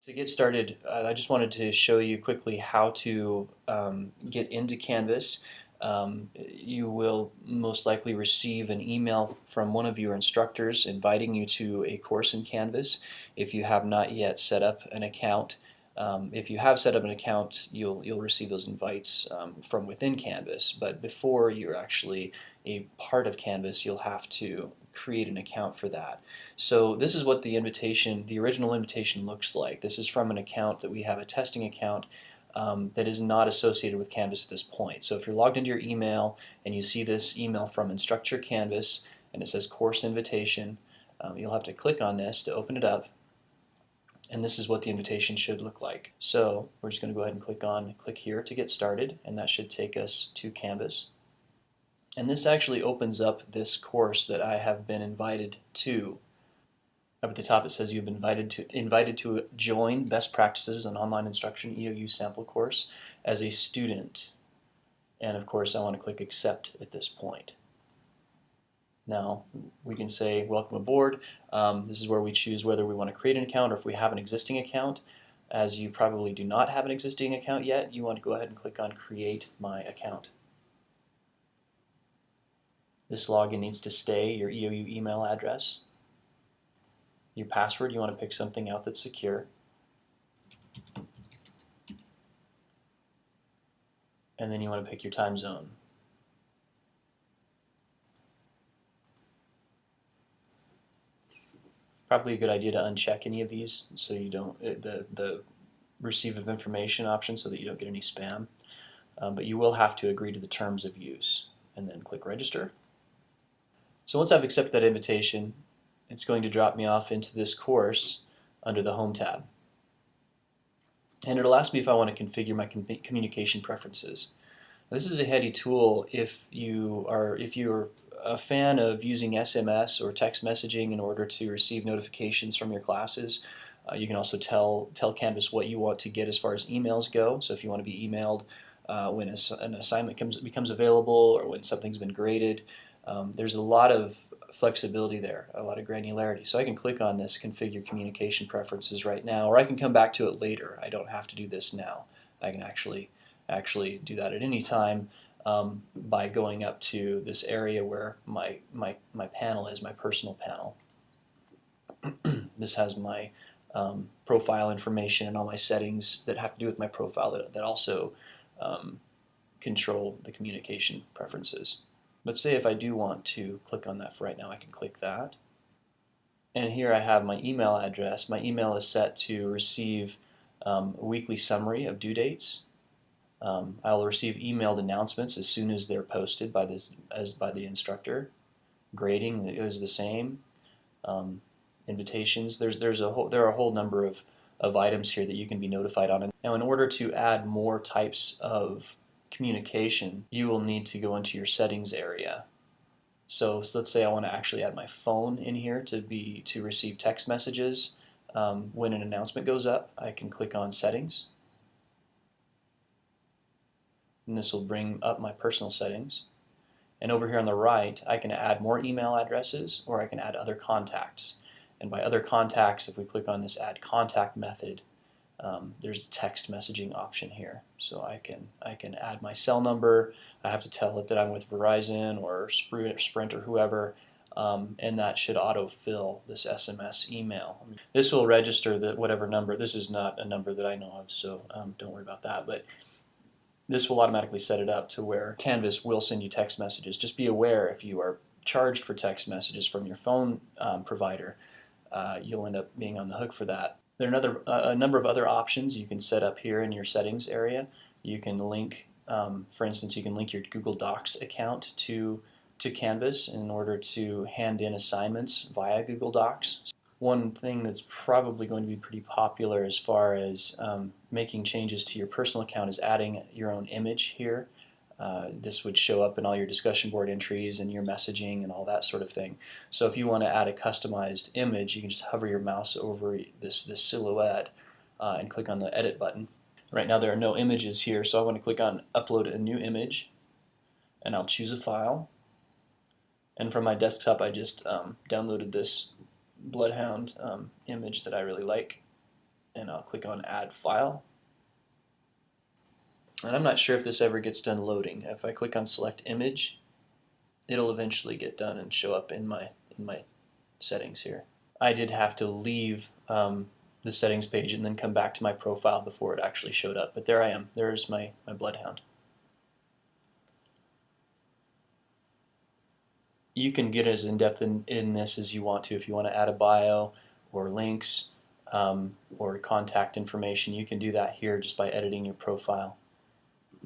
To get started, I just wanted to show you quickly how to get into Canvas. You will most likely receive an email from one of your instructors inviting you to a course in Canvas if you have not yet set up an account. If you have set up an account, you'll receive those invites from within Canvas, but before you're actually a part of Canvas, you'll have to create an account for that. So this is what the invitation, the original invitation looks like. This is from an account that we have, a testing account that is not associated with Canvas at this point. So if you're logged into your email and you see this email from Instructure Canvas and it says course invitation, you'll have to click on this to open it up, and this is what the invitation should look like. So we're just going to go ahead and click here to get started, and that should take us to Canvas. And this actually opens up this course that I have been invited to. Up at the top it says you've been invited to join Best Practices on Online Instruction EOU Sample Course as a student. And of course I want to click Accept at this point. Now we can say welcome aboard. This is where we choose whether we want to create an account or if we have an existing account. As you probably do not have an existing account yet, you want to go ahead and click on Create My Account. This login needs to stay your EOU email address. Your password, you want to pick something out that's secure. And then you want to pick your time zone. Probably a good idea to uncheck any of these so you don't, the receive of information option, so that you don't get any spam. But you will have to agree to the terms of use and then click register. So once I've accepted that invitation, it's going to drop me off into this course under the Home tab. And it'll ask me if I want to configure my communication preferences. Now, this is a handy tool if you're a fan of using SMS or text messaging in order to receive notifications from your classes. You can also tell Canvas what you want to get as far as emails go. So if you want to be emailed when an assignment becomes available or when something's been graded, there's a lot of flexibility there, a lot of granularity. So I can click on this configure communication preferences right now, or I can come back to it later. I don't have to do this now. I can actually do that at any time by going up to this area where my panel is, my personal panel. This has my profile information and all my settings that have to do with my profile that also control the communication preferences. But say if I do want to click on that for right now, I can click that. And here I have my email address. My email is set to receive a weekly summary of due dates. I'll receive emailed announcements as soon as they're posted by the instructor. Grading is the same. Invitations. There are a whole number of items here that you can be notified on. Now, in order to add more types of communication, you will need to go into your settings area. So let's say I want to actually add my phone in here to receive text messages when an announcement goes up. I can click on settings, and this will bring up my personal settings. And over here on the right, I can add more email addresses, or I can add other contacts. And by other contacts, if we click on this add contact method, there's a text messaging option here. So I can add my cell number. I have to tell it that I'm with Verizon or Sprint or whoever, and that should autofill this SMS email. This will register whatever number. This is not a number that I know of, so don't worry about that. But this will automatically set it up to where Canvas will send you text messages. Just be aware, if you are charged for text messages from your phone provider, you'll end up being on the hook for that. There are a number of other options you can set up here in your settings area. You can link, for instance, you can link your Google Docs account to Canvas in order to hand in assignments via Google Docs. One thing that's probably going to be pretty popular as far as making changes to your personal account is adding your own image here. This would show up in all your discussion board entries and your messaging and all that sort of thing. So if you want to add a customized image, you can just hover your mouse over this silhouette and click on the edit button. Right now there are no images here, so I want to click on upload a new image, and I'll choose a file. And from my desktop I just downloaded this Bloodhound image that I really like. and I'll click on Add File. And I'm not sure if this ever gets done loading. If I click on Select Image, it'll eventually get done and show up in my settings here. I did have to leave the settings page and then come back to my profile before it actually showed up. But there I am. There's my bloodhound. You can get as in-depth in this as you want to. If you want to add a bio or links or contact information, you can do that here just by editing your profile.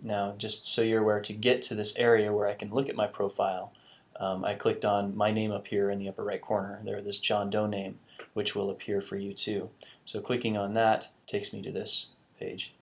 Now, just so you're aware, to get to this area where I can look at my profile, I clicked on my name up here in the upper right corner. There, this John Doe name, which will appear for you too. So clicking on that takes me to this page.